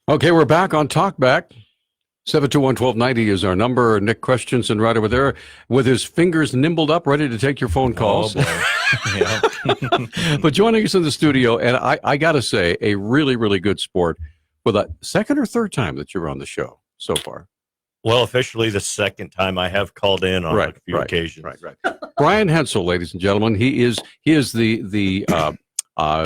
Okay, we're back on Talkback. 721-1290 is our number. Nick Christensen right over there with his fingers nimbled up, ready to take your phone calls. But joining us in the studio, and I got to say, a really, really good sport for the second or third time that you're on the show so far. Well, officially the second time I have called in on a few occasions. Right. Brian Hensel, ladies and gentlemen, he is the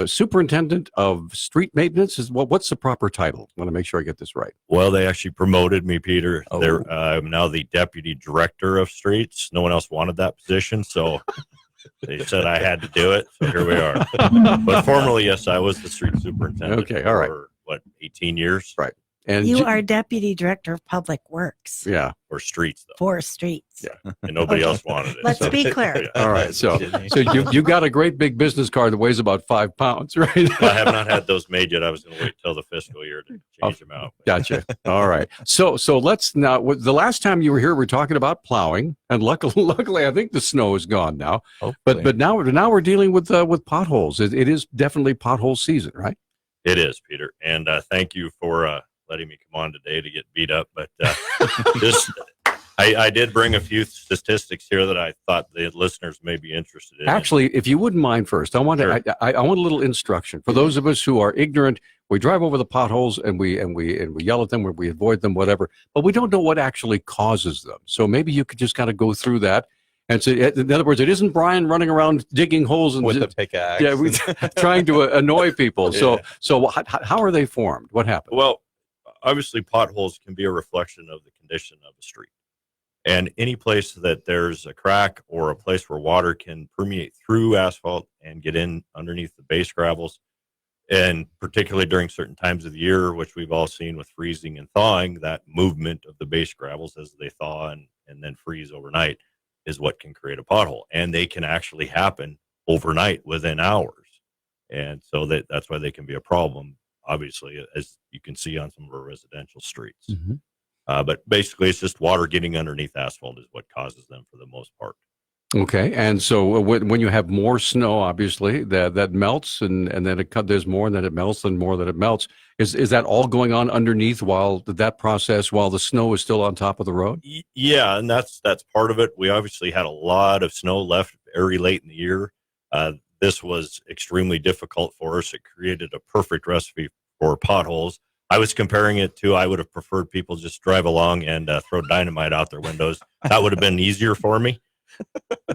superintendent of street maintenance. What's the proper title? I want to make sure I get this right. Well, they actually promoted me, Peter. I'm now the deputy director of streets. No one else wanted that position, so they said I had to do it. So here we are. But formerly, yes, I was the street superintendent. Okay, all right. For 18 years? Right. And you are deputy director of public works. Yeah. For streets, though. For streets. Yeah. And nobody else wanted it. Let's be clear. Yeah. All right. So you got a great big business card that weighs about 5 pounds, right? I have not had those made yet. I was going to wait till the fiscal year to change them out. Gotcha. All right. So let's now. The last time you were here, we were talking about plowing, and luckily, I think the snow is gone now. Hopefully. But now we're dealing with potholes. It is definitely pothole season, right? It is, Peter. And thank you for letting me come on today to get beat up. But I did bring a few statistics here that I thought the listeners may be interested in. Actually, if you wouldn't mind first, I want a little instruction for those of us who are ignorant. We drive over the potholes and we yell at them, or we avoid them, whatever, but we don't know what actually causes them. So maybe you could just kind of go through that. And so, in other words, it isn't Brian running around digging holes with a pickaxe. Yeah, trying to annoy people. So how are they formed? What happened? Well, obviously, potholes can be a reflection of the condition of a street. And any place that there's a crack or a place where water can permeate through asphalt and get in underneath the base gravels, and particularly during certain times of the year, which we've all seen with freezing and thawing, that movement of the base gravels as they thaw and then freeze overnight is what can create a pothole. And they can actually happen overnight within hours. And so that's why they can be a problem, obviously, as you can see on some of our residential streets. Mm-hmm. But basically, it's just water getting underneath asphalt is what causes them for the most part. Okay, and so when you have more snow, obviously that melts, and then there's more, and then it melts, and more that it melts. Is that all going on underneath while the snow is still on top of the road? Yeah, and that's part of it. We obviously had a lot of snow left very late in the year. This was extremely difficult for us. It created a perfect recipe for potholes. I was comparing it to, I would have preferred people just drive along and throw dynamite out their windows. That would have been easier for me.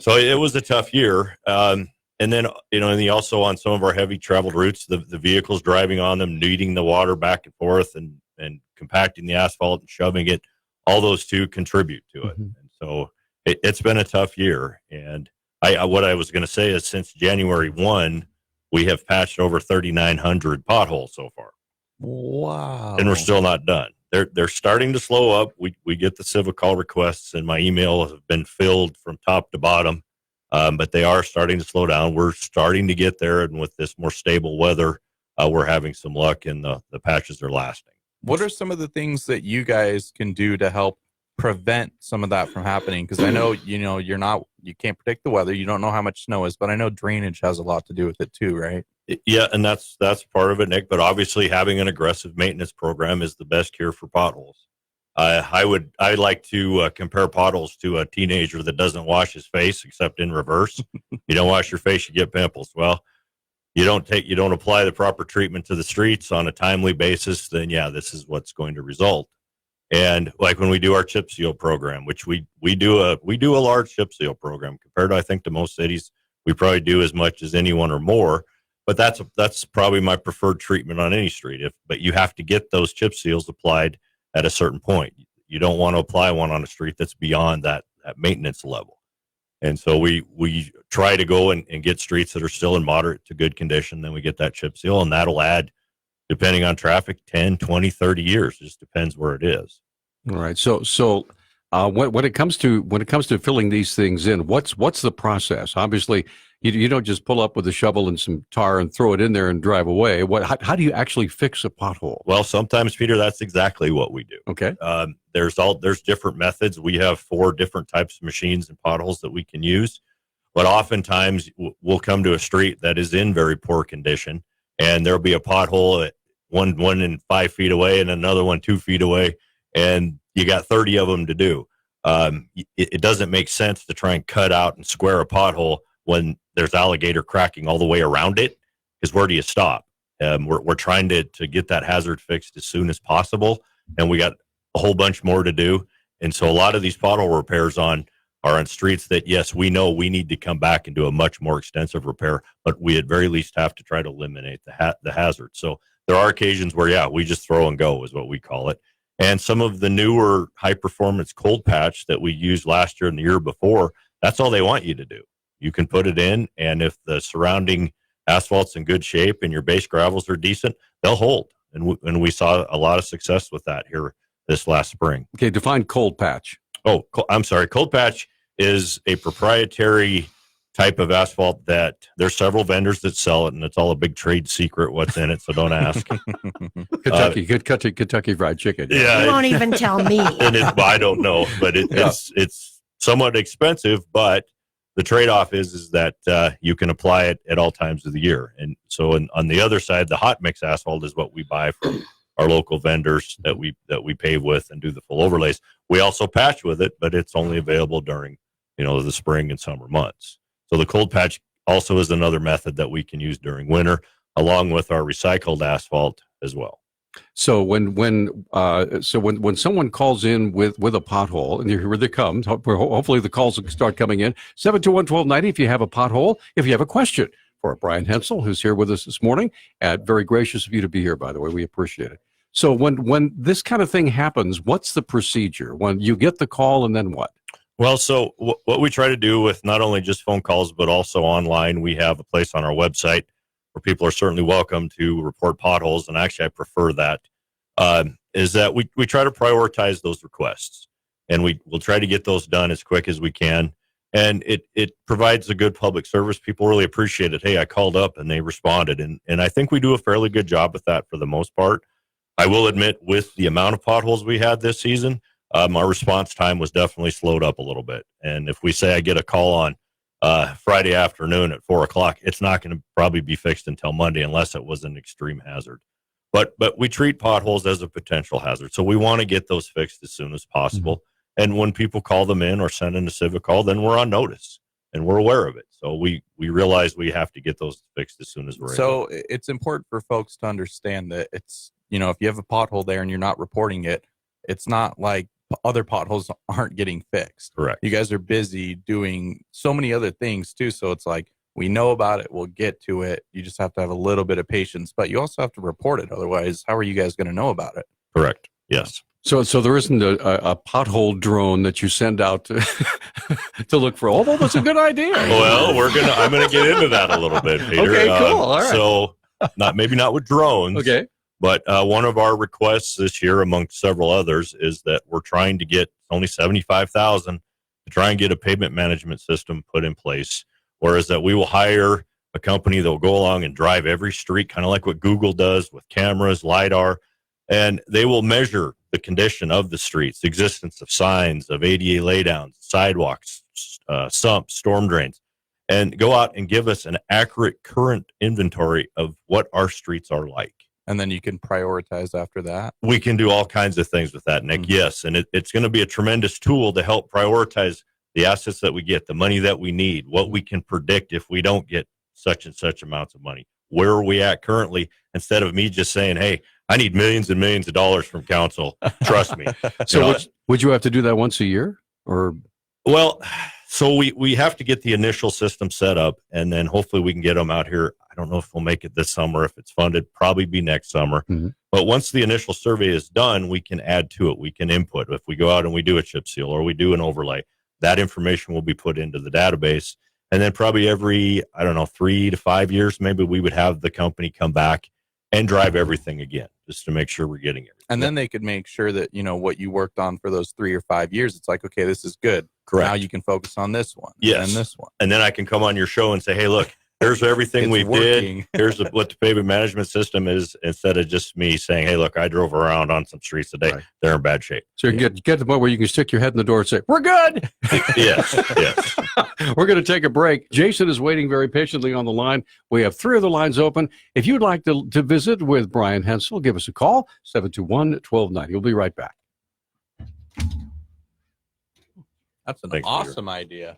So it was a tough year. And then, and also on some of our heavy traveled routes, the vehicles driving on them, kneading the water back and forth and compacting the asphalt and shoving it, all those two contribute to it. Mm-hmm. And so it's been a tough year. And what I was going to say is since January 1, we have patched over 3,900 potholes so far. Wow. And we're still not done. They're starting to slow up. We get the civil call requests, and my email have been filled from top to bottom, but they are starting to slow down. We're starting to get there, and with this more stable weather, we're having some luck, and the patches are lasting. What are some of the things that you guys can do to help prevent some of that from happening? Because I know, you can't predict the weather. You don't know how much snow is, but I know drainage has a lot to do with it too, right? Yeah, and that's part of it, Nick. But obviously, having an aggressive maintenance program is the best cure for potholes. I like to compare potholes to a teenager that doesn't wash his face except in reverse. You don't wash your face, you get pimples. Well, you don't apply the proper treatment to the streets on a timely basis, then this is what's going to result. And like when we do our chip seal program, which we do a large chip seal program compared to, I think, to most cities, we probably do as much as anyone or more. But that's probably my preferred treatment on any street. But you have to get those chip seals applied at a certain point. You don't want to apply one on a street that's beyond that maintenance level. And so we try to go and get streets that are still in moderate to good condition. Then we get that chip seal, and that'll add, depending on traffic, 10, 20, 30 years. It just depends where it is. All right. So when it comes to filling these things in, what's the process? Obviously, you don't just pull up with a shovel and some tar and throw it in there and drive away. How do you actually fix a pothole? Well, sometimes, Peter, that's exactly what we do. Okay. There's different methods. We have 4 different types of machines and potholes that we can use. But oftentimes we'll come to a street that is in very poor condition, and there'll be a pothole one in 5 feet away and another one 2 feet away, and you got 30 of them to do. It doesn't make sense to try and cut out and square a pothole when there's alligator cracking all the way around it, because where do you stop? We're trying to get that hazard fixed as soon as possible, and we got a whole bunch more to do. And so a lot of these pothole repairs are on streets that, yes, we know we need to come back and do a much more extensive repair, but we at very least have to try to eliminate the hazard. So there are occasions where, yeah, we just throw and go is what we call it. And some of the newer high-performance cold patch that we used last year and the year before, that's all they want you to do. You can put it in, and if the surrounding asphalt's in good shape and your base gravels are decent, they'll hold. And we saw a lot of success with that here this last spring. Okay, define cold patch. Oh, I'm sorry. Cold patch is a proprietary type of asphalt that there's several vendors that sell it, and it's all a big trade secret what's in it, so don't ask. Kentucky Fried Chicken. Yeah, You won't even tell me. and I don't know, but it's somewhat expensive, but the trade-off is that you can apply it at all times of the year. And so on the other side, the hot mix asphalt is what we buy from our local vendors that we pave with and do the full overlays. We also patch with it, but it's only available during the spring and summer months. So the cold patch also is another method that we can use during winter, along with our recycled asphalt as well. So when someone calls in with a pothole, and here they come, hopefully the calls will start coming in. 721-1290 if you have a pothole, if you have a question for Brian Hensel, who's here with us this morning. Very gracious of you to be here, by the way. We appreciate it. So when this kind of thing happens, what's the procedure? When you get the call, and then what? Well, so what we try to do with not only just phone calls, but also online, we have a place on our website where people are certainly welcome to report potholes. And actually, I prefer that, is that we try to prioritize those requests, and we'll try to get those done as quick as we can. And it provides a good public service. People really appreciate it. Hey, I called up and they responded. And I think we do a fairly good job with that for the most part. I will admit, with the amount of potholes we had this season, our response time was definitely slowed up a little bit. And if we say I get a call on Friday afternoon at 4:00, it's not going to probably be fixed until Monday unless it was an extreme hazard. But we treat potholes as a potential hazard. So we want to get those fixed as soon as possible. Mm-hmm. And when people call them in or send in a civic call, then we're on notice and we're aware of it. So we realize we have to get those fixed as soon as we're able. So it's important for folks to understand that it's, if you have a pothole there and you're not reporting it, it's not like other potholes aren't getting fixed. Correct. You guys are busy doing so many other things too. So it's like, we know about it. We'll get to it. You just have to have a little bit of patience, but you also have to report it. Otherwise, how are you guys going to know about it? Correct. Yes. So there isn't a pothole drone that you send out to look for. Although that's a good idea. Well, I'm gonna get into that a little bit, Peter. Okay, cool. All right. So maybe not with drones. Okay. But one of our requests this year, amongst several others, is that we're trying to get only $75,000 to try and get a pavement management system put in place. Whereas that we will hire a company that will go along and drive every street, kind of like what Google does with cameras, LiDAR, and they will measure the condition of the streets, the existence of signs, of ADA laydowns, sidewalks, sumps, storm drains, and go out and give us an accurate current inventory of what our streets are like. And then you can prioritize after that. We can do all kinds of things with that, Nick. Mm-hmm. Yes. And it's going to be a tremendous tool to help prioritize the assets that we get, the money that we need, what we can predict if we don't get such and such amounts of money. Where are we at currently? Instead of me just saying, hey, I need millions and millions of dollars from council. Trust me. So would you have to do that once a year? Or well, so we have to get the initial system set up, and then hopefully we can get them out here. I don't know if we'll make it this summer. If it's funded, probably be next summer. Mm-hmm. But once the initial survey is done, we can add to it. We can input. If we go out and we do a chip seal or we do an overlay, that information will be put into the database. And then probably every, 3 to 5 years, maybe we would have the company come back and drive everything again, just to make sure we're getting everything. And then they could make sure that, what you worked on for those 3 or 5 years, it's like, okay, this is good. Correct. Now you can focus on this one. Yes. And this one. And then I can come on your show and say, hey, look, Here's everything It's we working. did. Here's what the pavement management system is. Instead of just me saying, "Hey, look, I drove around on some streets today. Right. They're in bad shape." So you can get to the point where you can stick your head in the door and say, "We're good." Yes, yes. We're going to take a break. Jason is waiting very patiently on the line. We have 3 other lines open. If you'd like to visit with Brian Hensel, give us a call, 721-1290. We'll be right back. That's an Thanks, awesome idea.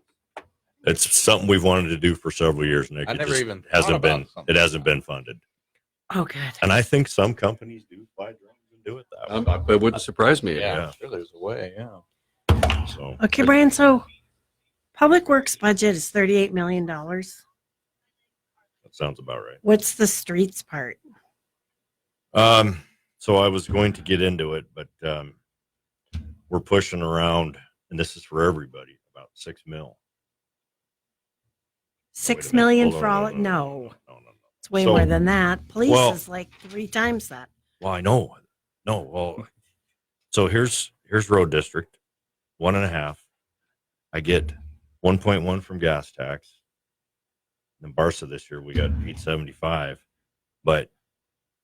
It's something we've wanted to do for several years, Nick. I It never just even thought hasn't been. about something It hasn't like been funded, Oh, good. and I think some companies do fly drones and do it that way. It wouldn't surprise me. Yeah, Yeah. I'm sure there's a way. Yeah. So Okay, Brian. So, Public Works budget is $38 million. that sounds about right. What's the streets part? So I was going to get into it, but we're pushing around, and this is for everybody, about $6 million. $6 million Hold for on, all? no. No, No. it's way So- more than that. Police Well- is like 3 times that. Well, I know. No, well, so here's road district, 1.5. I get 1.1 from gas tax. In Barca this year we got 875, but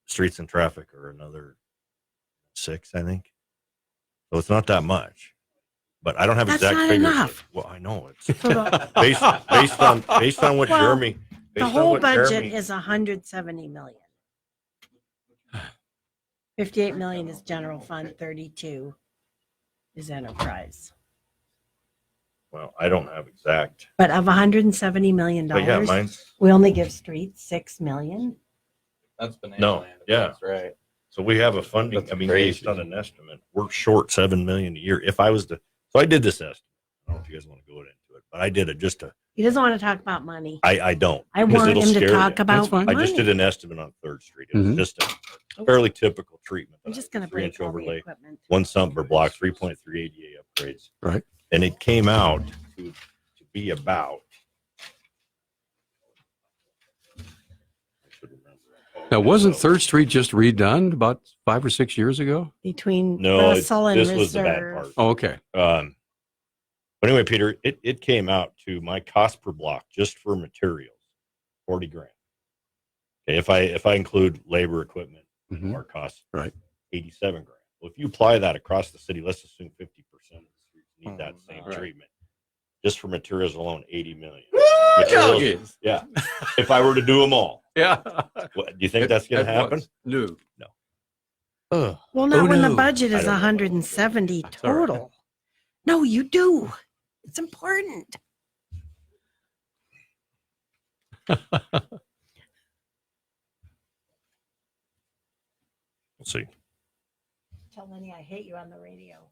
streets and traffic are another 6, I think. So it's not that much. But I don't have That's exact not figures. enough. Well, I know it's So the, based on what Well, Jeremy. the based on whole what budget Jeremy- is $170 million. 58 million is general fund, 32 is enterprise. Well, I don't have exact. But of $170 million, But yeah, mine's we only give streets $6 million. That's banana No, land. if yeah. That's right. so we have a funding. That's I mean, crazy. based on an estimate, we're short $7 million a year. If I was to, so I did this estimate. I don't know if you guys want to go into it, but I did it just to. He doesn't want to talk about money. I don't. I because want it'll him to scare talk you. about fine. money. I just did an estimate on 3rd Street. It was Mhm. just a fairly typical treatment. I'm just going to 3-inch break all the overlay, equipment. 1 sump per block, 3.3 ADA upgrades. Right. And it came out to be about. I should remember. Now, wasn't 3rd Street just redone about 5 or 6 years ago? Between No, Russell and this Reserve. was the bad part. Oh, okay. But anyway, Peter, it came out to my cost per block just for materials, 40 grand. Okay, if I include labor, equipment, Mhm. our costs, Right. 87 grand. Well, if you apply that across the city, let's assume 50% of the streets need that same Right. treatment. Just for materials alone, 80 million. Materials, yeah. If I were to do them all, Yeah. do you think that's going to happen? No. Ugh. Well, not Oh, when the no. budget I is don't know. 170 That's all right. total. No, you do. It's important. We'll see. Tell Lenny I hate you on the radio.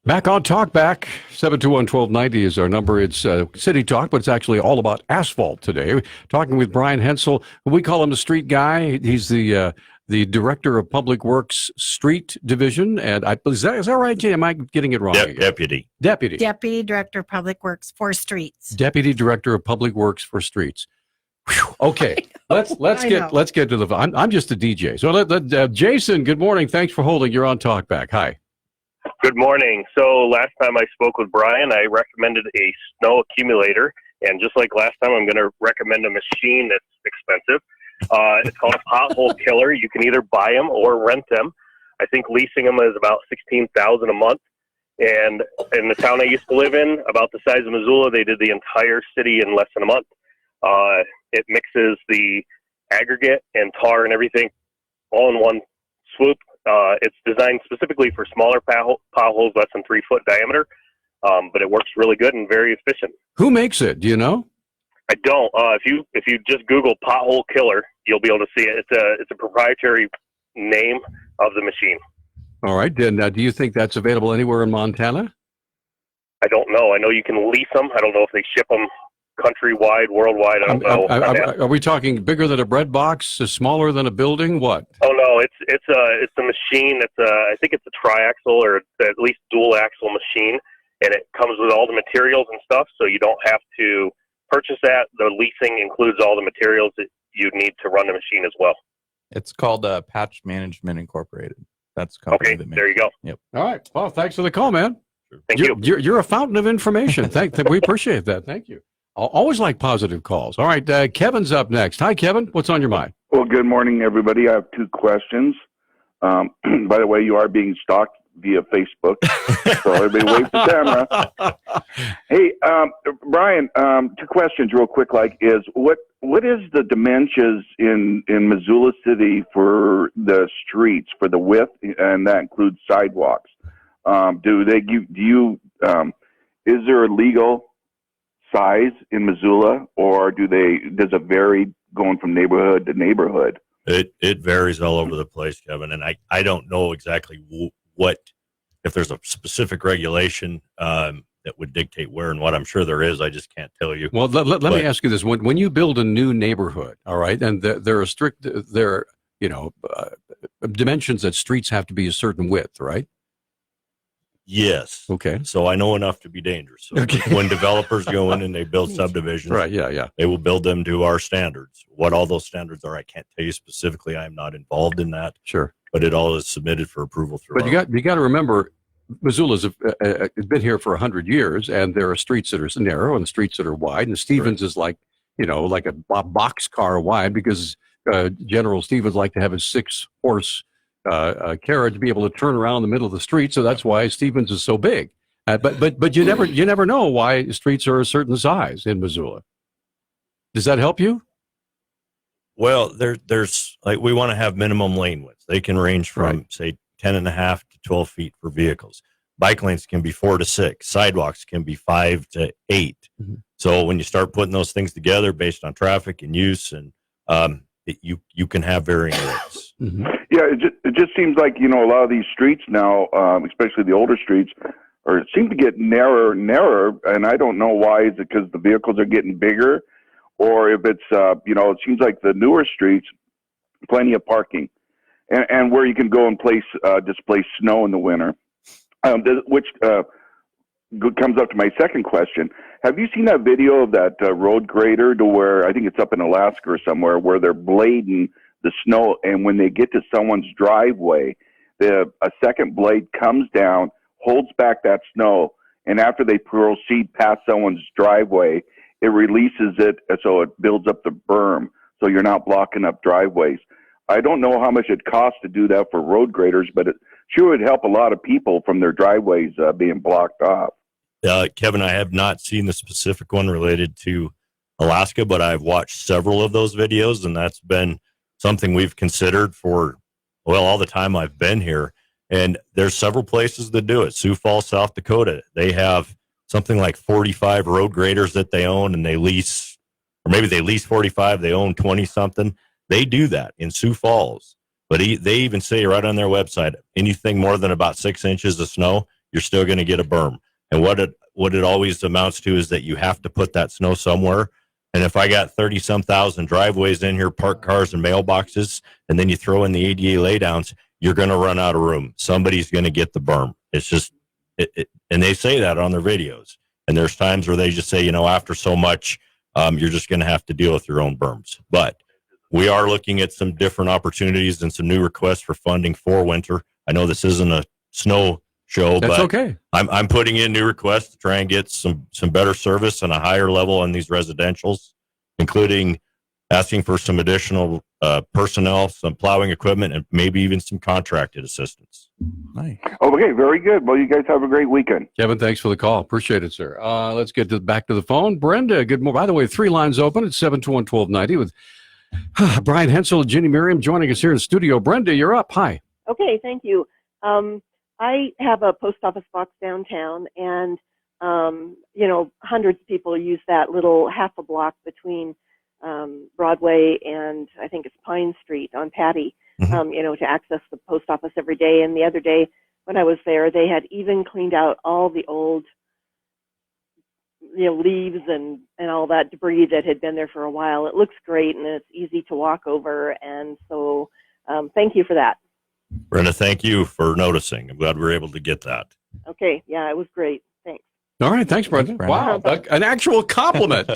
Back on Talkback, 721-1290 is our number. It's City Talk, but it's actually all about asphalt today. We're talking with Brian Hensel. We call him the street guy. He's the Director of Public Works Street Division. And is that right, Jay? Am I getting it wrong? again? Deputy. Deputy. Deputy Director of Public Works for Streets. Deputy Director of Public Works for Streets. Whew. Okay, let's I know. get to the. I'm just a DJ. So Jason, good morning. Thanks for holding. You're on Talkback. Hi. Good morning. So last time I spoke with Brian, I recommended a snow accumulator. And just like last time, I'm going to recommend a machine that's expensive. It's called a Pothole Killer. You can either buy them or rent them. I think leasing them is about $16,000 a month. And in the town I used to live in, about the size of Missoula, they did the entire city in less than a month. It mixes the aggregate and tar and everything all in one swoop. It's designed specifically for smaller potholes, less than 3 foot diameter, but it works really good and very efficient. Who makes it? Do you know? I don't. If you just Google Pothole Killer, you'll be able to see it. It's a proprietary name of the machine. All right. Then do you think that's available anywhere in Montana? I don't know. I know you can lease them. I don't know if they ship them countrywide, worldwide. I don't know. Are we talking bigger than a bread box, smaller than a building? What? Oh no, it's a machine. I think it's a triaxle or at least dual axle machine. and it comes with all the materials and stuff, so you don't have to purchase that. The leasing includes all the materials that you need to run the machine as well. It's called Patch Management Incorporated. That's the company Okay, that makes there you go. Yep. All right. Well, thanks for the call, man. Thank you. You're a fountain of information. We appreciate that. Thank you. I always like positive calls. All right. Kevin's up next. Hi, Kevin. What's on your mind? Well, good morning, everybody. I have two questions. By the way, you are being stalked via Facebook, so everybody wave the camera. Hey, Brian, two questions real quick. What is the dimensions in Missoula City for the streets, for the width, and that includes sidewalks? Is there a legal size in Missoula, or does it vary going from neighborhood to neighborhood? It varies all over the place, Kevin, and I don't know exactly what, if there's a specific regulation that would dictate where and what. I'm sure there is. I just can't tell you. Well, let me ask you this: when you build a new neighborhood, all right, and there are dimensions that streets have to be a certain width, right? Yes. Okay. So I know enough to be dangerous. So Okay. when developers go in and they build subdivisions, Right. Yeah. they will build them to our standards. What all those standards are, I can't tell you specifically. I am not involved in that, Sure. but it all is submitted for approval through. But you got to remember, Missoula's been here for 100 years, and there are streets that are narrow and streets that are wide. And Stevens is like a boxcar wide because General Stevens liked to have his 6-horse carriage to be able to turn around the middle of the street. So that's why Stevens is so big. But you never know why streets are a certain size in Missoula. Does that help you? Well, there's like, we want to have minimum lane widths. They can range from say 10.5 to 12 feet for vehicles. Bike lanes can be 4 to 6. Sidewalks can be 5 to 8. Mm-hmm. So when you start putting those things together based on traffic and use, and you can have varying widths. Mm-hmm. Yeah, it just seems like, a lot of these streets now, especially the older streets, seem to get narrower and narrower, and I don't know why. Is it because the vehicles are getting bigger, or if it's, it seems like the newer streets, plenty of parking, and where you can go and displace snow in the winter, which comes up to my second question. Have you seen that video of that road grader to where, I think it's up in Alaska or somewhere, where they're blading the snow, and when they get to someone's driveway, a second blade comes down, holds back that snow, and after they proceed past someone's driveway, it releases it, so it builds up the berm, so you're not blocking up driveways. I don't know how much it costs to do that for road graders, but it sure would help a lot of people from their driveways being blocked off. Kevin, I have not seen the specific one related to Alaska, but I've watched several of those videos, and that's been something we've considered for, all the time I've been here. And there's several places that do it. Sioux Falls, South Dakota, they have something like 45 road graders that they own, and they lease, or maybe they lease 45, they own 20 something. They do that in Sioux Falls. But they even say right on their website, anything more than about 6 inches of snow, you're still going to get a berm. And what it always amounts to is that you have to put that snow somewhere. And if I got 30-some thousand driveways in here, parked cars and mailboxes, and then you throw in the ADA laydowns, you're going to run out of room. Somebody's going to get the berm. It's just, and they say that on their videos. And there's times where they just say, after so much, you're just going to have to deal with your own berms. But we are looking at some different opportunities and some new requests for funding for winter. I know this isn't a snow show, That's but okay. I'm putting in new requests to try and get some better service and a higher level on these residentials, including asking for some additional personnel, some plowing equipment, and maybe even some contracted assistance. Nice. Okay, very good. Well, you guys have a great weekend. Kevin, thanks for the call. Appreciate it, sir. Let's get back to the phone. Brenda, good morning. By the way, 3 lines open at 721-1290 with Brian Hensel and Ginny Miriam joining us here in the studio. Brenda, you're up. Hi. Okay, thank you. I have a post office box downtown, and hundreds of people use that little half a block between Broadway and I think it's Pine Street on Patty, to access the post office every day. And the other day when I was there, they had even cleaned out all the old, leaves and all that debris that had been there for a while. It looks great, and it's easy to walk over. And so thank you for that. Brenda, thank you for noticing. I'm glad we were able to get that. Okay, yeah, it was great. Thanks. All right. Thanks, Brenda. Brenda. Wow. An actual compliment.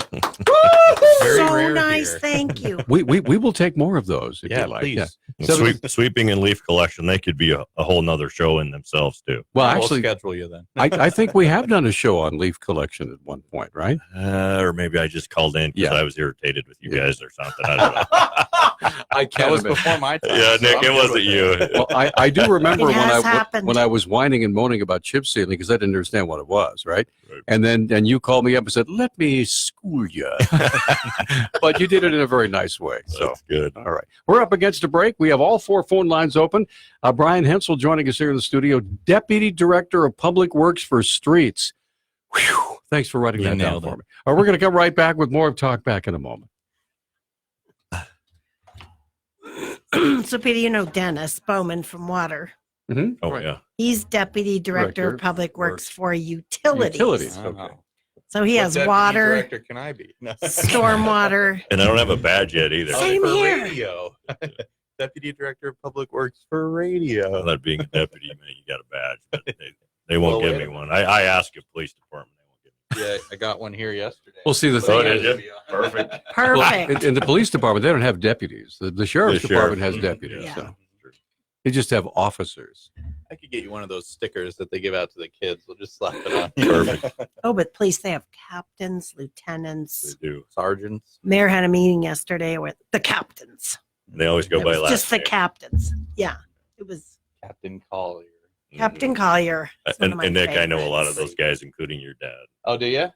Very So rare nice. here. Thank you. we will take more of those if Yeah, you like. please. So- Sweeping and leaf collection, they could be a whole nother show in themselves too. Well, We'll actually, schedule you then. I think we have done a show on leaf collection at one point, right? Or maybe I just called in because Yeah. I was irritated with you Yeah. guys or something. I don't know. I That can't was imagine. before my time. Yeah, so Nick, I'm it good wasn't with you. Well, I do remember It has happened. when I was whining and moaning about chip sealing because I didn't understand what it was, right? Right. And you called me up and said, "Let me school you," but you did it in a very nice way. So. That's good. All right. We're up against a break. We have all 4 phone lines open. Brian Hensel joining us here in the studio, Deputy Director of Public Works for Streets. Whew. Thanks for writing You that down nailed for it. me. All right, we're going to come right back with more of Talk Back in a moment. So, Peter, you know Dennis Bowman from Water. Oh, Right. yeah. He's Deputy Director Director of Public Works. Works for Utilities. Utilities. Uh-huh. Okay. So he What has deputy water, director can I be? No. stormwater. And I don't have a badge yet either. Same for here. radio. Deputy Director of Public Works for radio. That being a deputy, man, you got a badge, but they won't Well, give wait me a one. I asked a police department. They won't give me Yeah, I got one here yesterday. Well, see, the Oh, thing did is, you? Perfect. well, Perfect. in the police department, they don't have deputies. The sheriff's The department sheriff. has deputies. Yeah. So they just have officers. I could get you one of those stickers that they give out to the kids. We'll just slap it on. Perfect. Oh, but police, they have captains, They lieutenants. do. Sergeants. Mayor had a meeting yesterday with the captains. They always go It by was last just the name. captains. Yeah, it was Captain Collier. Captain Collier. It's one And, of my and Nick, I know a lot of favorites. those guys, including your dad. Oh, do you?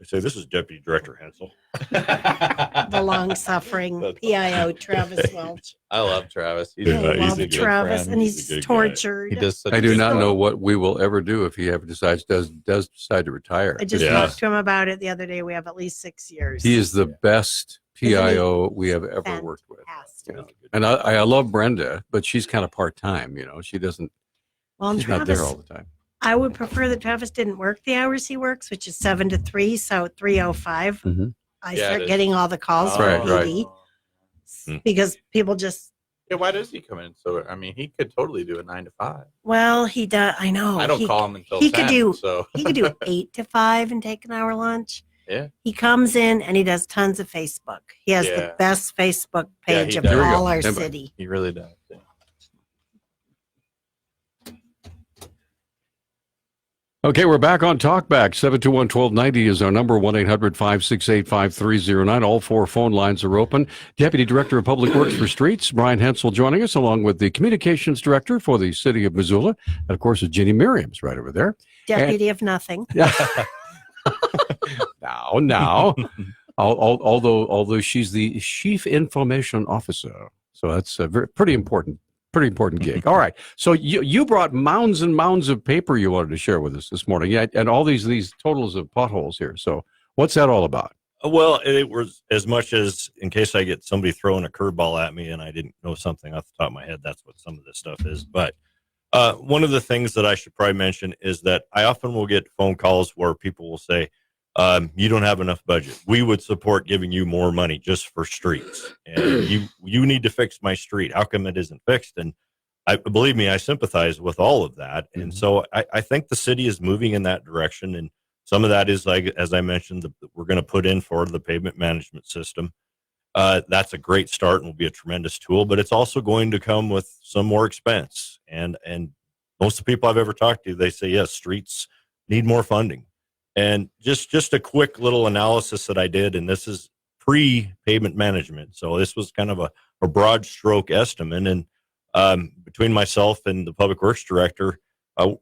They say, this is Deputy Director Hensel. The long-suffering That's PIO Travis Welch. I love Travis. He's, Yeah, I he's love a good Travis, friend. and He's a he's good guy. tortured. He does such I a do good not job. know what we will ever do if he ever does decide to retire. I just Yeah. talked to him about it the other day. We have at least 6 years. He is the best Isn't he PIO we have ever worked with. fantastic. You know? And I love Brenda, but she's kind of part-time, she doesn't, Well, and she's not Travis, there all the time. I would prefer that Travis didn't work the hours he works, which is 7 to 3. So 3:05, Mhm. I Yeah, it start is. getting all the calls Right, from right. PD Hmm. because people just, Yeah, why does he come in? So, I mean, he could totally do a 9 to 5. well, he does. I know. I don't he, call him until he 10. could do- So, He could do 8 to 5 and take an hour lunch. yeah. He comes in and he does tons of Facebook. He has Yeah. the best Facebook Yeah, page he of does. There we go. all our Remember. city. He really does. Yeah. Okay, we're back on Talkback. 721-1290 is our number, 1-800-568-5309. All 4 phone lines are open. Deputy Director of Public Works for Streets, Brian Hensel, joining us, along with the Communications Director for the City of Missoula. And, of course, is Ginny Miriam's right over there. Deputy of nothing. Now. Although she's the Chief Information Officer. So that's a pretty important gig. All right. So you brought mounds and mounds of paper you wanted to share with us this morning. Yeah, and all these totals of potholes here. So what's that all about? Well, it was as much as in case I get somebody throwing a curveball at me and I didn't know something off the top of my head, that's what some of this stuff is. But one of the things that I should probably mention is that I often will get phone calls where people will say, you don't have enough budget. We would support giving you more money just for streets. And you need to fix my street. How come it isn't fixed? And believe me, I sympathize with all of that. And so I think the city is moving in that direction. And some of that is, like, as I mentioned, we're going to put in for the pavement management system. That's a great start and will be a tremendous tool, but it's also going to come with some more expense. And most of the people I've ever talked to, they say, yes, streets need more funding. And just a quick little analysis that I did, and this is pre-pavement management. So this was kind of a broad stroke estimate. And between myself and the Public Works Director,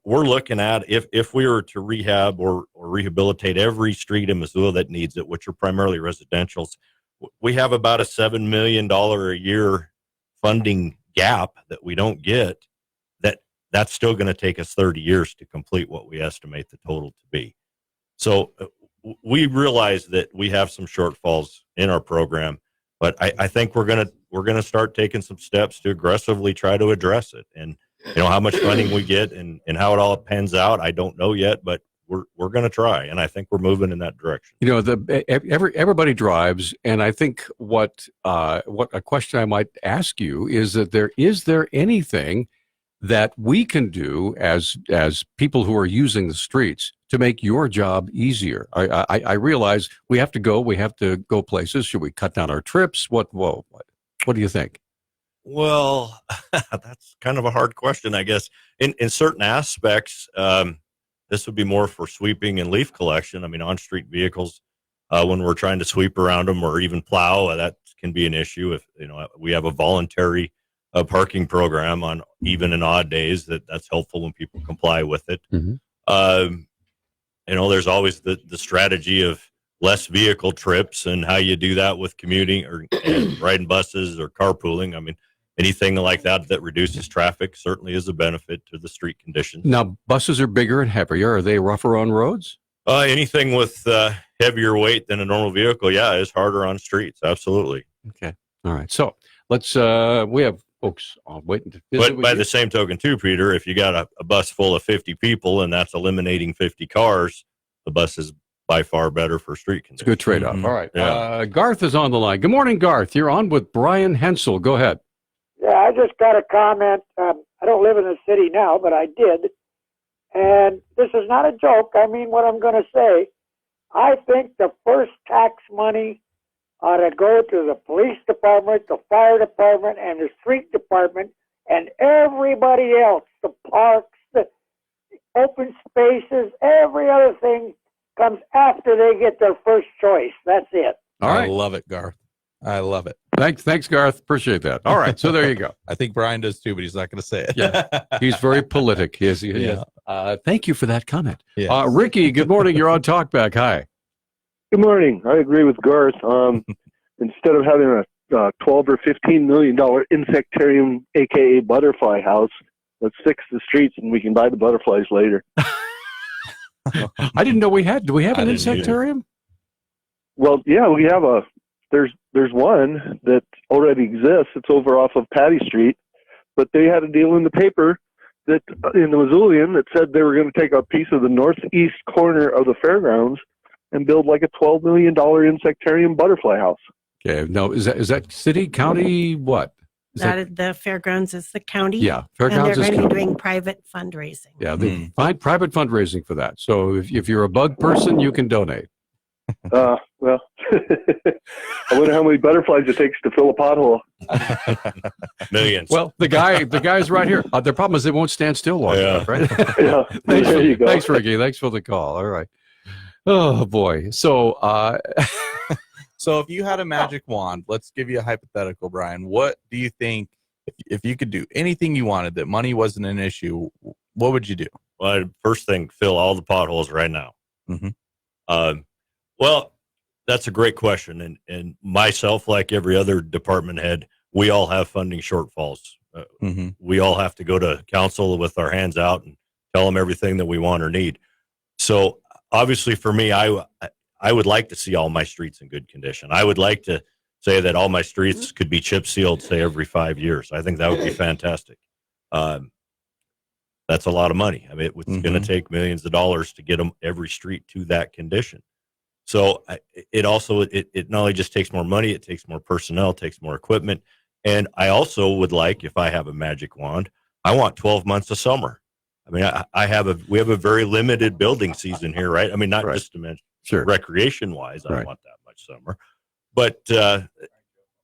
we're looking at if we were to rehab or rehabilitate every street in Missoula that needs it, which are primarily residentials, we have about a $7 million a year funding gap that we don't get. That's still going to take us 30 years to complete what we estimate the total to be. So we realize that we have some shortfalls in our program, but I think we're gonna start taking some steps to aggressively try to address it. And how much funding we get and how it all pans out, I don't know yet, but we're gonna try, and I think we're moving in that direction. Everybody drives, and I think what a question I might ask you is that is there anything that we can do as people who are using the streets to make your job easier? I realize we have to go places. Should we cut down our trips? What do you think? Well, that's kind of a hard question, I guess. In certain aspects, this would be more for sweeping and leaf collection. I mean, on-street vehicles, when we're trying to sweep around them or even plow, that can be an issue. If we have a voluntary parking program on even and odd days, that's helpful when people comply with it. Mm-hmm. There's always the strategy of less vehicle trips and how you do that with commuting or riding buses or carpooling. I mean, anything like that reduces traffic certainly is a benefit to the street conditions. Now, buses are bigger and heavier. Are they rougher on roads? Anything with heavier weight than a normal vehicle, is harder on streets. Absolutely. Okay. All right. So let's, we have folks waiting to visit. But by the same token, too, Peter, if you got a bus full of 50 people and that's eliminating 50 cars, the bus is by far better for street conditions. It's a good trade-off. Mhm. All right. Yeah. Garth is on the line. Good morning, Garth. You're on with Brian Hensel. Go ahead. Yeah, I just got a comment. I don't live in the city now, but I did. And this is not a joke. I mean what I'm going to say. I think the first tax money ought to go to the police department, the fire department, and the street department, and everybody else, the parks, the open spaces, every other thing comes after they get their first choice. That's it. All right. I love it, Garth. I love it. Thanks, Garth. Appreciate that. All right. So there you go. I think Brian does too, but he's not going to say it. Yeah. He's very politic. He is. Yeah. Thank you for that comment. Yeah. Ricky, good morning. You're on Talkback. Hi. Good morning. I agree with Garth. Instead of having a $12 or $15 million insectarium, aka butterfly house, let's fix the streets and we can buy the butterflies later. I didn't know we had. Do we have I an didn't either. insectarium? Well, yeah, we have there's one that already exists. It's over off of Patty Street, but they had a deal in the paper that in the Missoulian that said they were going to take a piece of the northeast corner of the fairgrounds and build like a $12 million insectarium butterfly house. Okay. No, is that city, county, what? Is that- The fairgrounds is the county. yeah, And fairgrounds they're is going to be county. doing private fundraising. Yeah, they find private fundraising for that. So if you're a bug person, you can donate. Well, I wonder how many butterflies it takes to fill a pothole. Millions. Well, the guy's right here. The problem is they won't stand still long Yeah. enough, right? Yeah, Thanks, there you go. Thanks, Ricky. Thanks for the call. All right. Oh boy. So So if you had a magic wand, let's give you a hypothetical, Brian. What do you think, if you could do anything you wanted, that money wasn't an issue, what would you do? Well, first thing, fill all the potholes right now. Mhm. Well, that's a great question. And myself, like every other department head, we all have funding shortfalls. We all have to go to council with our hands out and tell them everything that we want or need. So obviously for me, I would like to see all my streets in good condition. I would like to say that all my streets could be chip sealed, say, every 5 years. I think that would be fantastic. That's a lot of money. I mean, it's going to take millions of dollars to get them every street to that condition. So it also, it not only just takes more money, it takes more personnel, it takes more equipment. And I also would like, if I have a magic wand, I want 12 months of summer. I mean, we have a very limited building season here, right? I mean, not just to mention recreation wise, I don't want that much summer, but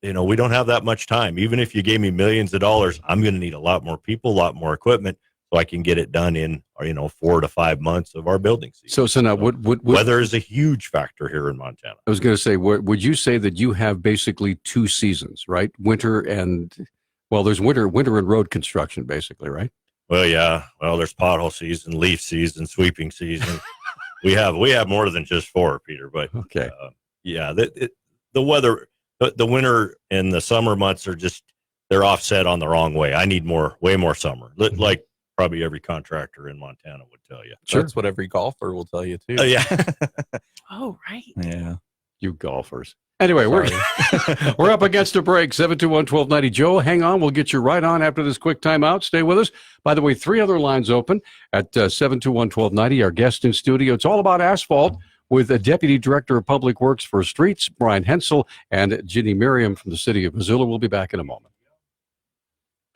we don't have that much time. Even if you gave me millions of dollars, I'm going to need a lot more people, a lot more equipment, so I can get it done in 4 to 5 months of our building season. So now, would weather is a huge factor here in Montana. I was going to say, would you say that you have basically two seasons, right? Winter and, well, there's winter and road construction, basically, right? Well, yeah. Well, there's pothole season, leaf season, sweeping season. we have more than just 4, Peter. But okay, yeah, the weather, the winter and the summer months they're offset on the wrong way. I need way more summer, like probably every contractor in Montana would tell you. That's what every golfer will tell you too. Yeah. Oh, right. Yeah. You golfers. Anyway, we're up against a break. 721-1290. Joe, hang on. We'll get you right on after this quick timeout. Stay with us. By the way, 3 other lines open at 721-1290. Our guest in studio. It's all about asphalt with the Deputy Director of Public Works for Streets, Brian Hensel, and Ginny Merriam from the city of Missoula. We'll be back in a moment.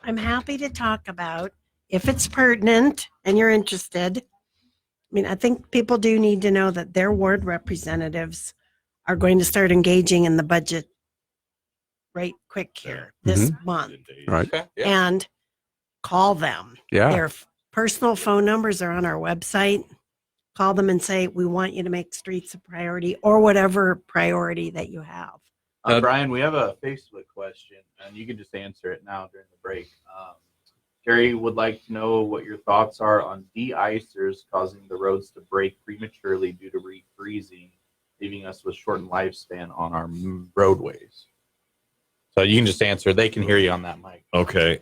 I'm happy to talk about if it's pertinent and you're interested, I mean, I think people do need to know that their ward representatives are going to start engaging in the budget right quick here this month. Right. Okay. Yeah. And call them. Yeah. Their personal phone numbers are on our website. Call them and say, we want you to make streets a priority or whatever priority that you have. Brian, we have a Facebook question, and you can just answer it now during the break. Jerry would like to know what your thoughts are on de-icers causing the roads to break prematurely due to refreezing, leaving us with shortened lifespan on our roadways. So you can just answer. They can hear you on that mic. Okay.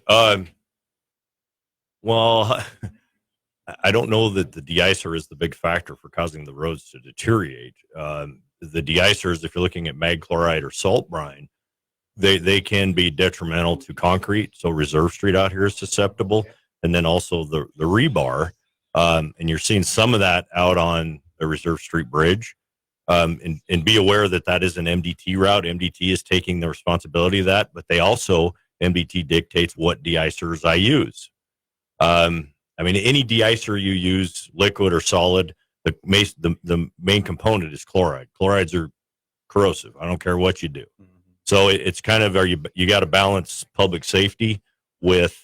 Well, I don't know that the de-icer is the big factor for causing the roads to deteriorate. The de-icers, if you're looking at mag chloride or salt brine, they can be detrimental to concrete. So Reserve Street out here is susceptible. And then also the rebar. And you're seeing some of that out on the Reserve Street Bridge. And be aware that that is an MDT route. MDT is taking the responsibility of that, but they also, MDT dictates what de-icers I use. I mean, any de-icer you use, liquid or solid, the main component is chloride. Chlorides are corrosive. I don't care what you do. So it's kind of, you got to balance public safety with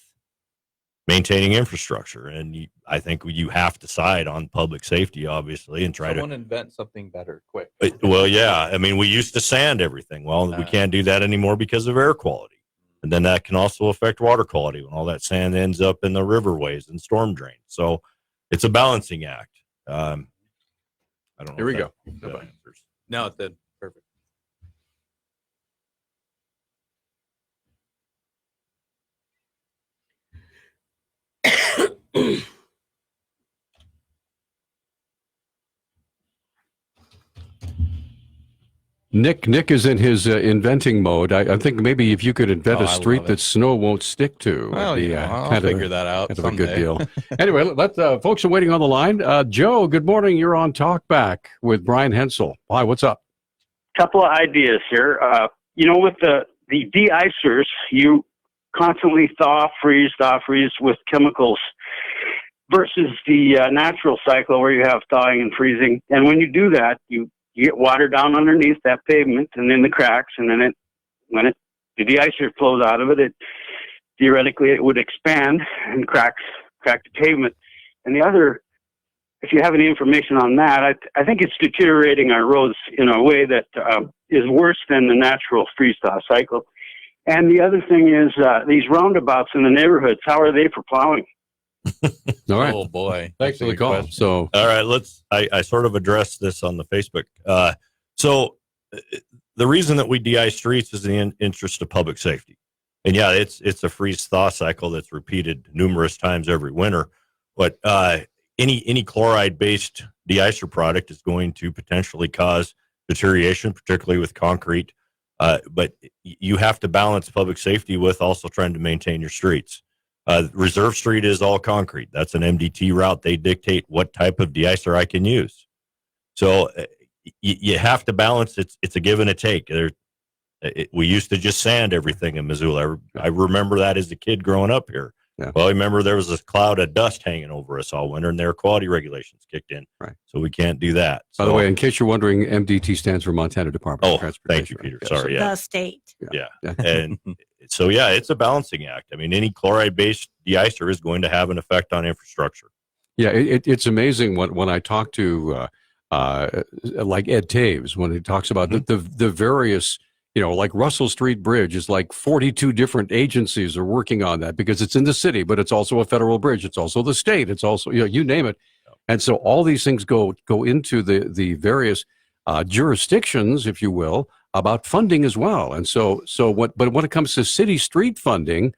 maintaining infrastructure. And I think you have to side on public safety, obviously, and try Someone invent something better quick. Well, yeah. I mean, we used to sand everything. Well, we can't do that anymore because of air quality. And then that can also affect water quality when all that sand ends up in the riverways and storm drains. So it's a balancing act. I don't know. Here we go. No, it did. Perfect. Nick is in his inventing mode. I think maybe if you could invent a street that snow won't stick to, Well, it'd be, I'll figure that out. Kind of a good deal. Anyway, folks are waiting on the line. Joe, good morning. You're on Talkback with Brian Hensel. Hi, what's up? Couple of ideas here. With the de-icers, you constantly thaw freeze with chemicals versus the natural cycle where you have thawing and freezing. And when you do that, you get water down underneath that pavement and in the cracks, and then the de-icer flows out of it, theoretically it would expand and crack the pavement. And the other, if you have any information on that, I think it's deteriorating our roads in a way that is worse than the natural freeze-thaw cycle. And the other thing is these roundabouts in the neighborhoods, how are they for plowing? All right. Oh boy. Thanks for the call. Question. So, all right, I sort of addressed this on the Facebook. So the reason that we de-ice streets is in the interest of public safety. And yeah, it's a freeze-thaw cycle that's repeated numerous times every winter. But any chloride-based de-icer product is going to potentially cause deterioration, particularly with concrete. But you have to balance public safety with also trying to maintain your streets. Reserve Street is all concrete. That's an MDT route. They dictate what type of de-icer I can use. So you have to balance. It's a give and a take. We used to just sand everything in Missoula. I remember that as a kid growing up here. Yeah. Well, I remember there was this cloud of dust hanging over us all winter, and their quality regulations kicked in. Right. So we can't do that. By the way, in case you're wondering, MDT stands for Montana Department of Transportation. Thank you, Peter. Sorry. The state. Yeah. And so, yeah, it's a balancing act. I mean, any chloride-based de-icer is going to have an effect on infrastructure. Yeah, it's amazing when I talk to like Ed Taves, when he talks about the various, like Russell Street Bridge is like 42 different agencies are working on that because it's in the city, but it's also a federal bridge. It's also the state. It's also, you name it. And so all these things go into the various jurisdictions, if you will, about funding as well. And but when it comes to city street funding,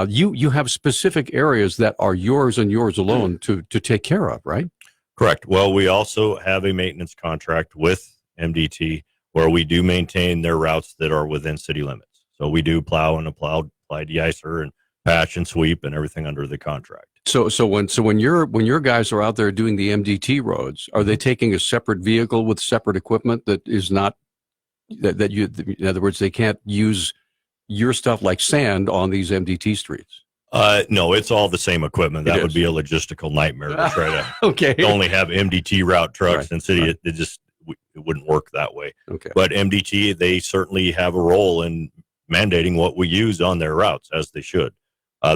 you have specific areas that are yours and yours alone to take care of, right? Correct. Well, we also have a maintenance contract with MDT where we do maintain their routes that are within city limits. So we do plow and apply de-icer and patch and sweep and everything under the contract. So when your guys are out there doing the MDT roads, are they taking a separate vehicle with separate equipment that is not that you, in other words, they can't use your stuff like sand on these MDT streets? No, it's all the same equipment. That It would is. be a logistical nightmare to try to Okay. only have MDT route trucks Right, in city. right. It wouldn't work that way. Okay. But MDT, they certainly have a role in mandating what we use on their routes, as they should.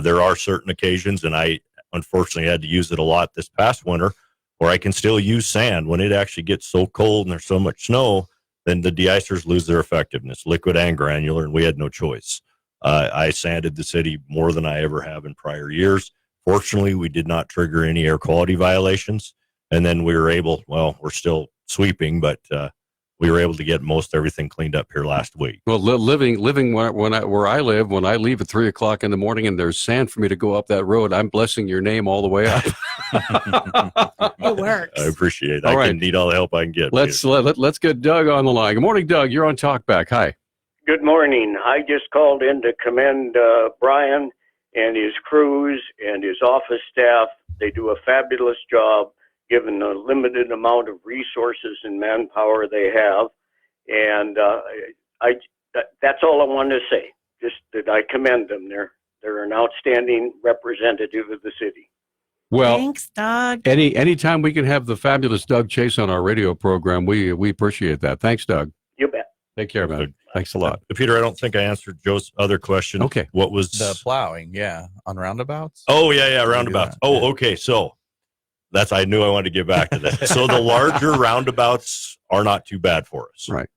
There are certain occasions, and I unfortunately had to use it a lot this past winter, where I can still use sand when it actually gets so cold and there's so much snow. Then the de-icers lose their effectiveness, liquid and granular, and we had no choice. I sanded the city more than I ever have in prior years. Fortunately, we did not trigger any air quality violations. And then we were able, well, we're still sweeping, but we were able to get most everything cleaned up here last week. Well, living where I live, when I leave at 3:00 in the morning and there's sand for me to go up that road, I'm blessing your name all the way up. It works. I appreciate it. All I right. can need all the help I can get. Let's get Doug on the line. Good morning, Doug. You're on Talkback. Hi. Good morning. I just called in to commend Brian and his crews and his office staff. They do a fabulous job given the limited amount of resources and manpower they have. And that's all I wanted to say, just that I commend them. They're an outstanding representative of the city. Well, Thanks, Doug. anytime we can have the fabulous Doug Chase on our radio program, we appreciate that. Thanks, Doug. You bet. Take care, man. Thanks a lot. Peter, I don't think I answered Joe's other question. Okay. What was The plowing, on roundabouts. Oh, yeah, roundabouts. Oh, okay. So I knew I wanted to get back to that. So the larger roundabouts are not too bad for us. Right.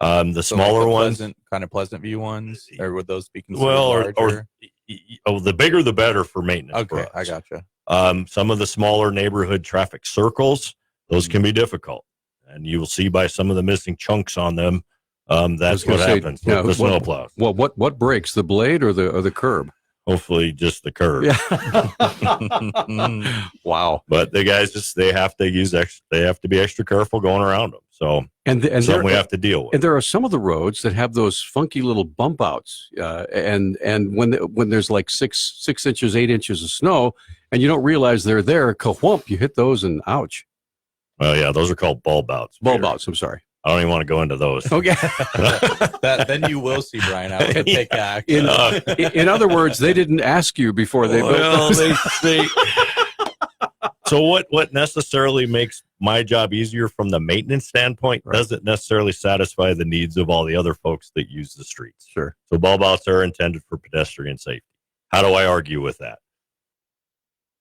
The smaller ones, kind of Pleasant View ones, or would those be considered well, larger? or the bigger the better for maintenance. Okay, for us. I gotcha. Some of the smaller neighborhood traffic circles, those can be difficult, and you will see by some of the missing chunks on them. That's what happens with the snowplows. Well, what breaks, the blade or the curb? Hopefully, just the curb. Yeah. Wow. But the guys they have to be extra careful going around them. So and something we have to deal with. And there are some of the roads that have those funky little bump outs, and when there's like 6 inches, 8 inches of snow, and you don't realize they're there, ka-whump, you hit those, and ouch. Well, yeah, those are called bulb outs. Bulb outs. I'm sorry. I don't even want to go into those. Okay. Then you will see Brian out and take action. In other words, they didn't ask you before they built those. So what necessarily makes my job easier from the maintenance standpoint doesn't necessarily satisfy the needs of all the other folks that use the streets. Sure. So bulb outs are intended for pedestrian safety. How do I argue with that?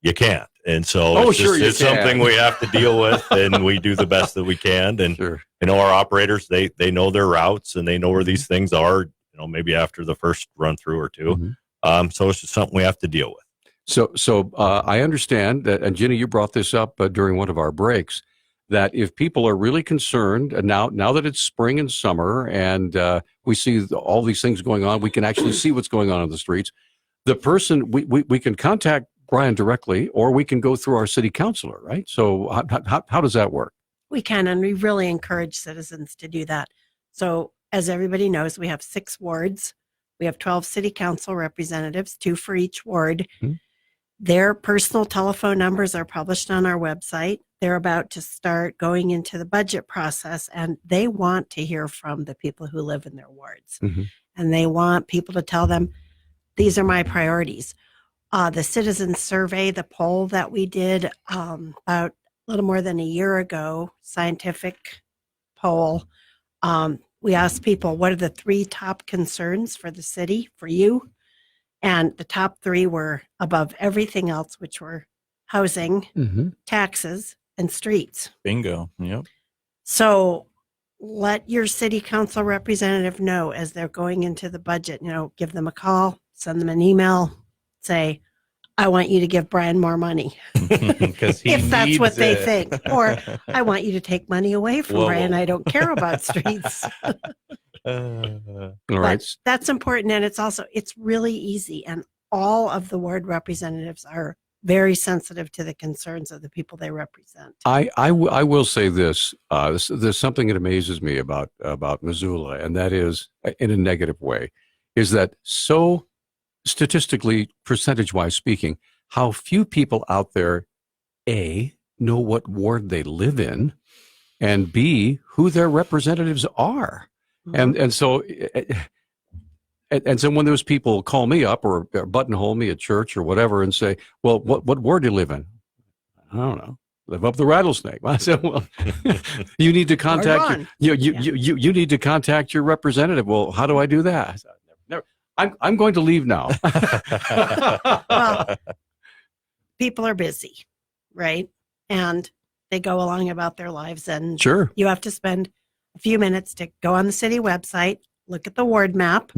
You can't. And so it's something we have to deal with, and we do the best that we can. And our operators, they know their routes and they know where these things are, maybe after the first run through or two. So it's just something we have to deal with. So I understand that, and Ginny, you brought this up during one of our breaks, that if people are really concerned, and now that it's spring and summer, and we see all these things going on, we can actually see what's going on in the streets. The person we can contact Brian directly, or we can go through our city councilor, right? So how does that work? We can, and we really encourage citizens to do that. So as everybody knows, we have 6 wards. We have 12 city council representatives, 2 for each ward. Mm-hmm. Their personal telephone numbers are published on our website. They're about to start going into the budget process, and they want to hear from the people who live in their wards. Mm-hmm. And they want people to tell them, these are my priorities. The citizen survey, the poll that we did about a little more than a year ago, scientific poll, we asked people, what are the 3 top concerns for the city, for you? And the top 3 were above everything else, which were housing, taxes, and streets. Bingo. Yep. So let your city council representative know as they're going into the budget, give them a call, send them an email, say, I want you to give Brian more money. If that's what they think. Or I want you to take money away from Brian. I don't care about streets. All right. But that's important. And it's really easy. And all of the ward representatives are very sensitive to the concerns of the people they represent. I will say this. There's something that amazes me about Missoula, and that is, in a negative way, is that so statistically, percentage-wise speaking, how few people out there, A, know what ward they live in, and B, who their representatives are. Mm-hmm. And so And so when those people call me up or buttonhole me at church or whatever and say, well, what ward do you live in? I don't know. Live up the rattlesnake. I said, well, you need to contact you need to contact your representative. Well, how do I do that? I said, never. I'm going to leave now. Well, people are busy, right? And they go along about their lives, and Sure. you have to spend a few minutes to go on the city website, look at the ward map,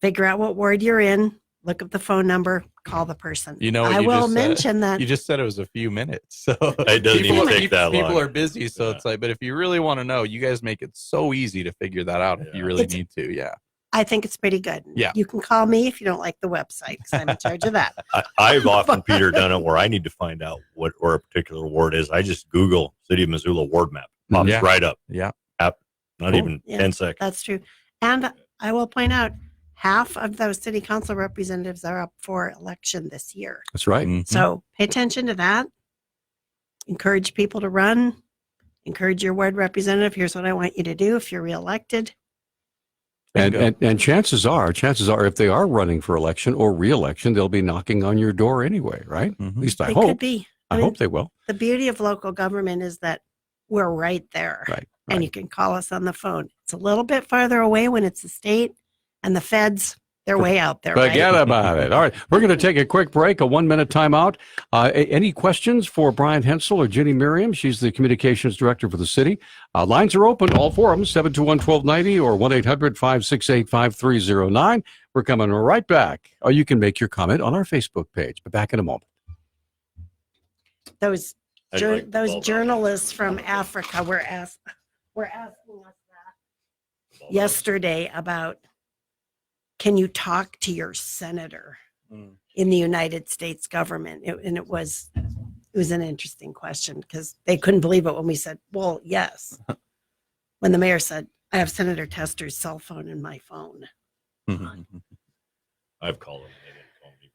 figure out what ward you're in, look up the phone number, call the person. You know, what I you will just said? mention that You just said it was a few minutes, so It doesn't even take that long. People are busy, so it's like. But if you really want to know, you guys make it so easy to figure that out if you really need to. Yeah, I think it's pretty good. Yeah. You can call me if you don't like the website because I'm in charge of that. I've often, Peter, done it where I need to find out where a particular ward is. I just Google City of Missoula ward map. Pops right up. Yeah. Not Cool. even Yeah, 10 seconds. That's true. And I will point out, half of those city council representatives are up for election this year. That's right. So pay attention to that. Encourage people to run. Encourage your ward representative. Here's what I want you to do if you're reelected. And chances are, if they are running for election or re-election, they'll be knocking on your door anyway, right? At least I They hope. could be. I hope they will. The beauty of local government is that we're right there. Right. And you can call us on the phone. It's a little bit farther away when it's the state and the feds. They're way out there. Forget right? about it. All right. We're going to take a quick break, a 1-minute timeout. Any questions for Brian Hensel or Ginny Miriam? She's the communications director for the city. Lines are open, all four of them, 721-1290 or 1-800-568-5309. We're coming right back. Or you can make your comment on our Facebook page. But back in a moment. Those I'd like journalists from Africa were asking us that yesterday about, can you talk to your senator in the United States government? It was an interesting question because they couldn't believe it when we said, well, yes. When the mayor said, I have Senator Tester's cell phone in my phone. I've called them. They didn't call me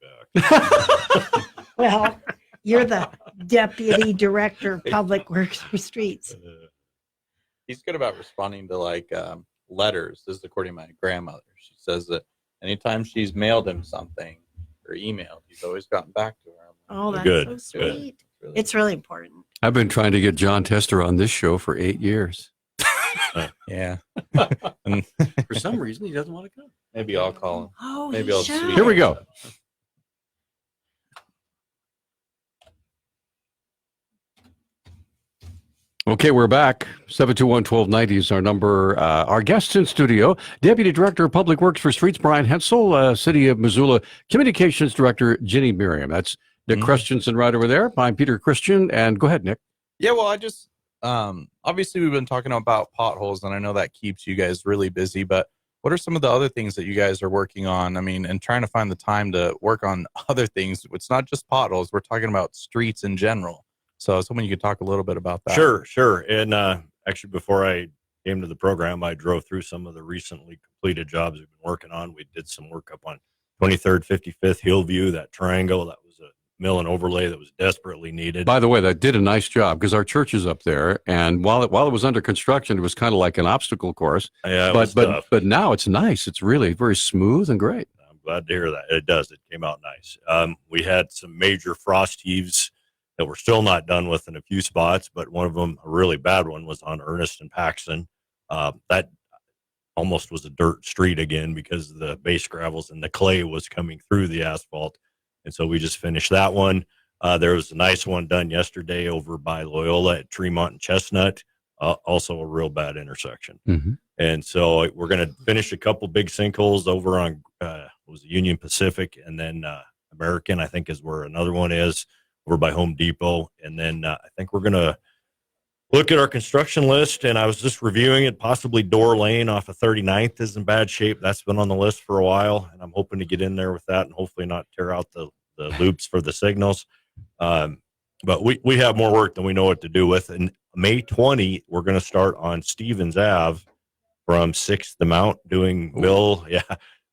back. Well, you're the deputy director of public works for streets. he's good about responding to like letters. This is according to my grandmother. She says that anytime she's mailed him something or emailed, he's always gotten back to her. Oh, that's Good, so good. sweet. It's really important. I've been trying to get John Tester on this show for 8 years. Yeah. For some reason, he doesn't want to come. Maybe I'll call him. Oh, Maybe I'll should. tweet Here we him. go. Okay, we're back. 721-1290 is our number. Our guests in studio, Deputy Director of Public Works for Streets, Brian Hensel, City of Missoula Communications Director, Ginny Miriam. That's Nick Christensen right over there. I'm Peter Christian, and go ahead, Nick. Yeah, well, I just, obviously we've been talking about potholes, and I know that keeps you guys really busy, but what are some of the other things that you guys are working on? I mean, and trying to find the time to work on other things. It's not just potholes. We're talking about streets in general. So I was hoping you could talk a little bit about that. Sure. And actually, before I came to the program, I drove through some of the recently completed jobs we've been working on. We did some work up on 23rd, 55th Hillview, that triangle. That was a mill and overlay that was desperately needed. By the way, that did a nice job because our church is up there, and while it was under construction, it was kind of like an obstacle course. Yeah, it was tough. But now it's nice. It's really very smooth and great. I'm glad to hear that. It does. It came out nice. We had some major frost heaves that we're still not done with in a few spots, but one of them, a really bad one, was on Ernest and Paxton. That almost was a dirt street again because the base gravels and the clay was coming through the asphalt. And so we just finished that one. There was a nice one done yesterday over by Loyola at Tremont and Chestnut, also a real bad intersection. Mm-hmm. And so we're going to finish a couple big sinkholes over on was Union Pacific, and then American, I think, is where another one is, over by Home Depot. And then I think we're going to look at our construction list, and I was just reviewing it. Possibly Door Lane off of 39th is in bad shape. That's been on the list for a while, and I'm hoping to get in there with that and hopefully not tear out the loops for the signals. But we have more work than we know what to do with. And May 20, we're going to start on Stevens Ave from 6th to Mount doing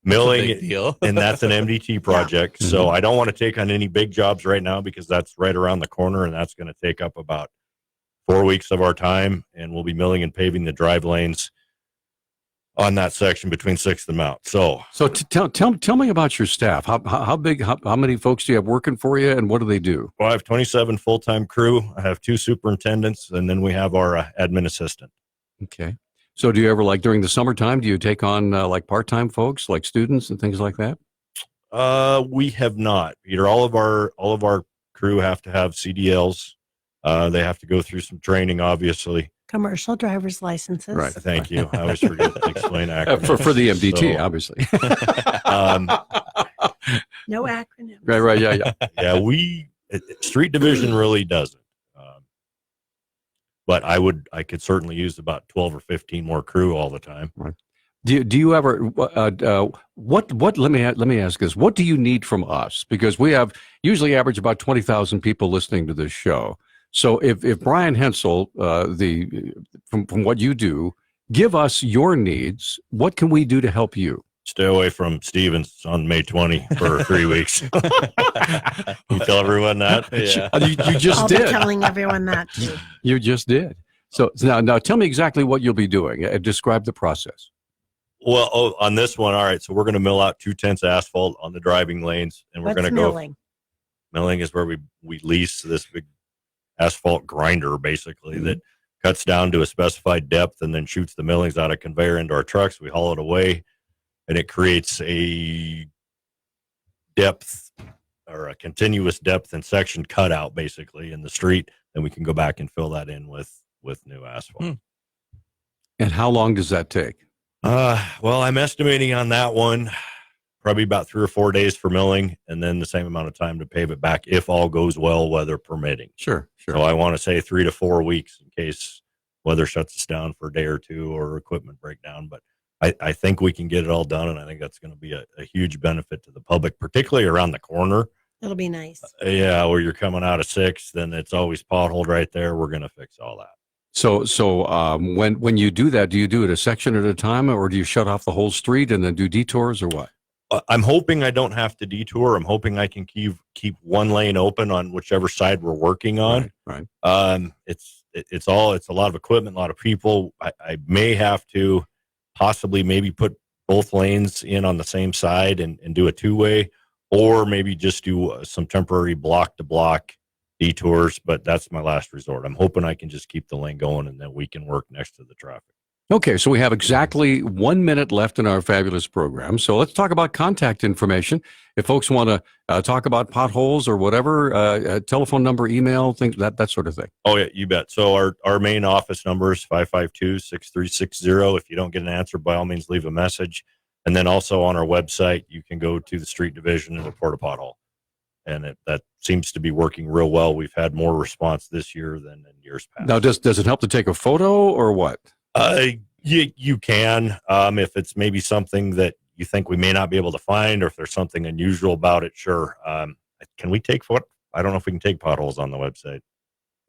milling, deal. and that's an MDT project. Yeah. So I don't want to take on any big jobs right now because that's right around the corner, and that's going to take up about 4 weeks of our time, and we'll be milling and paving the drive lanes on that section between 6th and Mount. So tell me about your staff. How big? How many folks do you have working for you, and what do they do? well, I have 27 full-time crew. I have 2 superintendents, and then we have our admin assistant. Okay. So do you ever, like during the summertime, do you take on like part-time folks, like students and things like that? We have not, Peter. All of our crew have to have CDLs. They have to go through some training, obviously. Commercial driver's licenses. Right. Thank you. I always forget to explain acronyms. For the MDT, So, obviously. No acronyms. Right. Yeah. Yeah, street division really doesn't. But I could certainly use about 12 or 15 more crew all the time. Right. Do you ever what let me ask this, what do you need from us, because we have usually average about 20,000 people listening to this show. So if Brian Hensel, from what you do, give us your needs, what can we do to help you? Stay away from Stevens on May 20 for 3 weeks. You tell everyone that? Yeah. You just I'll did. be telling everyone that too. You just did. So now tell me exactly what you'll be doing. Describe the process. Well, on this one, all right, so we're going to mill out 2 tenths asphalt on the driving lanes, and we're What's going to go. milling? Milling is where we lease this big asphalt grinder, basically, that cuts down to a specified depth and then shoots the millings out of conveyor into our trucks. We haul it away, and it creates a depth or a continuous depth and section cutout, basically, in the street. Then we can go back and fill that in with new asphalt. And how long does that take? Well, I'm estimating on that one probably about 3 or 4 days for milling, and then the same amount of time to pave it back if all goes well, weather permitting. Sure. So I want to say 3 to 4 weeks in case weather shuts us down for a day or two or equipment breakdown. But I think we can get it all done, and I think that's going to be a huge benefit to the public, particularly around the corner. It'll be nice. Yeah, where you're coming out of 6th, then it's always potholed right there. We're going to fix all that. So when you do that, do you do it a section at a time, or do you shut off the whole street and then do detours, or what? I'm hoping I don't have to detour. I'm hoping I can keep one lane open on whichever side we're working on. Right. It's a lot of equipment, a lot of people. I may have to possibly maybe put both lanes in on the same side and do a 2-way, or maybe just do some temporary block to block detours, but that's my last resort. I'm hoping I can just keep the lane going, and then we can work next to the traffic. Okay, so we have exactly 1 minute left in our fabulous program. So let's talk about contact information. If folks want to talk about potholes or whatever, telephone number, email, things that sort of thing. Oh, yeah, you bet. So our main office number is 552-6360. If you don't get an answer, by all means, leave a message. And then also on our website, you can go to the street division and report a pothole. And that seems to be working real well. We've had more response this year than in years past. Now, does it help to take a photo or what? You can, if it's maybe something that you think we may not be able to find, or if there's something unusual about it, sure. Can we take I don't know if we can take potholes on the website.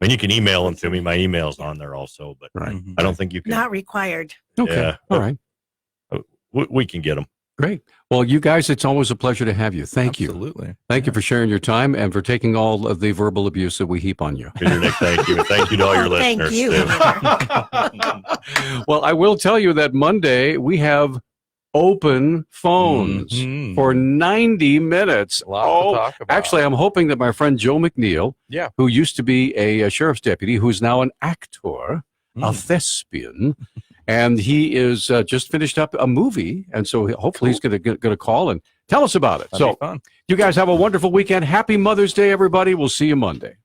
I mean, you can email them to me. My email's on there also, but right. I don't think you can. Not required. Okay. Yeah, all right. We can get them. Great. Well, you guys, it's always a pleasure to have you. Thank you. Absolutely. Thank you for sharing your time and for taking all of the verbal abuse that we heap on you. Peter, Nick, thank you. Thank you to all your Thank listeners. you. Too. Well, I will tell you that Monday we have open phones for 90 minutes. A lot to talk about. Actually, I'm hoping that my friend Joe McNeil, who used to be a sheriff's deputy, who's now an actor, a thespian, and he is just finished up a movie, and so hopefully he's going to call and tell us about it. That'd So be fun. you guys have a wonderful weekend. Happy Mother's Day, everybody. We'll see you Monday.